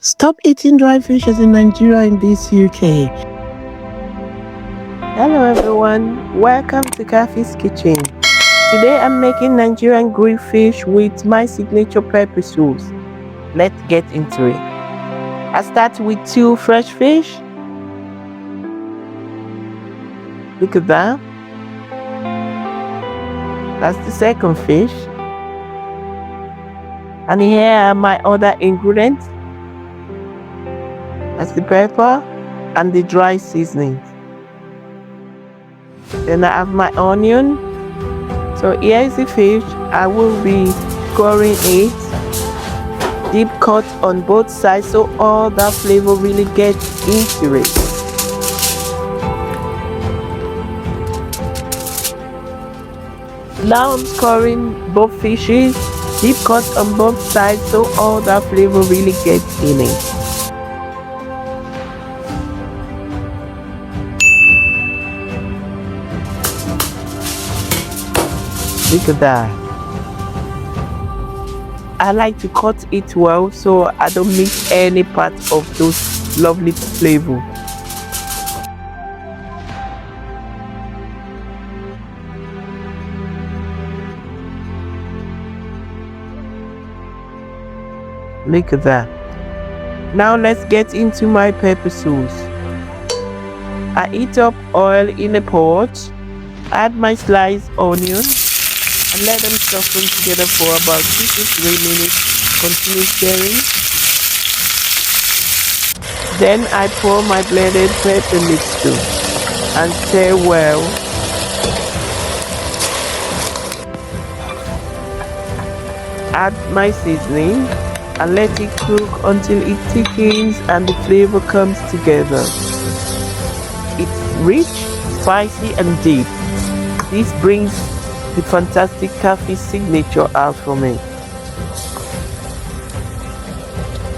Stop eating dry fishes in Nigeria in this UK. Hello everyone, welcome to Kaffys kitchen. Today I'm making Nigerian grilled fish with my signature pepper sauce. Let's get into it. I start with 2 fresh fish. Look at that. That's the second fish. And here are my other ingredients. That's the pepper and the dry seasoning. Then I have my onion. So here is the fish. I will be scoring it. Deep cut on both sides so all that flavor really gets into it. Now I'm scoring both fishes. Deep cut on both sides so all that flavor really gets in it. Look at that. I like to cut it well so I don't miss any part of those lovely flavor. Look at that. Now let's get into my pepper sauce. I heat up oil in a pot, add my sliced onion, and let them soften together for about 2 to 3 minutes. Continue stirring. Then I pour my blended pepper mixture and stir well. Add my seasoning and let it cook until it thickens and the flavor comes together. It's rich, spicy and deep. This brings the fantastic Kaffys signature out for me.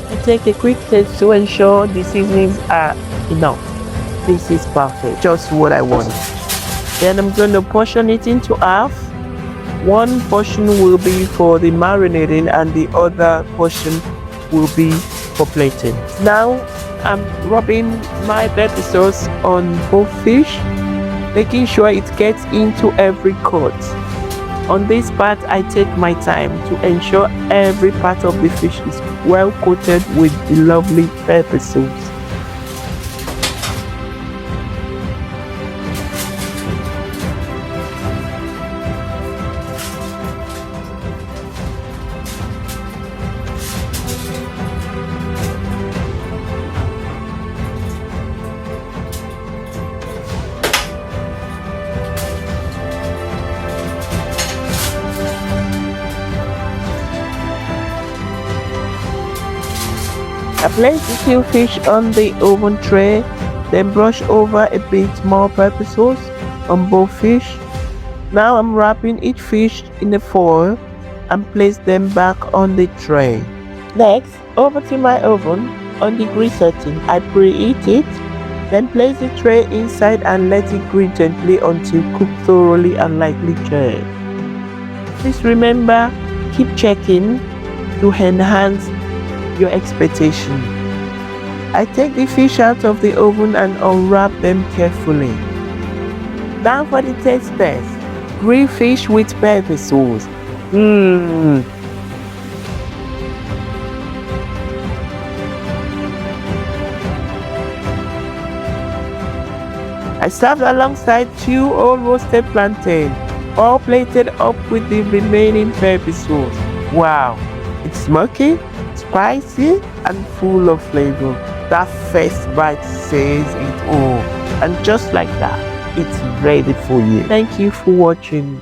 I take a quick taste to ensure the seasonings are enough. This is perfect, just what I want. Then I'm going to portion it into half. One portion will be for the marinating and the other portion will be for plating. Now I'm rubbing my pepper sauce on both fish, making sure it gets into every cut. On this part, I take my time to ensure every part of the fish is well coated with the lovely pepper sauce. I place the 2 fish on the oven tray, then brush over a bit more pepper sauce on both fish. Now I'm wrapping each fish in a foil and place them back on the tray. Next, over to my oven on the grill setting. I preheat it, then place the tray inside and let it grill gently until cooked thoroughly and lightly charred. Please remember, keep checking to enhance your expectation. I take the fish out of the oven and unwrap them carefully. Now for the taste test. Grilled fish with pepper sauce. I served alongside 2 old roasted plantains, all plated up with the remaining pepper sauce. Wow, it's smoky, spicy and full of flavor. That first bite says it all. And just like that, it's ready for you. Thank you for watching.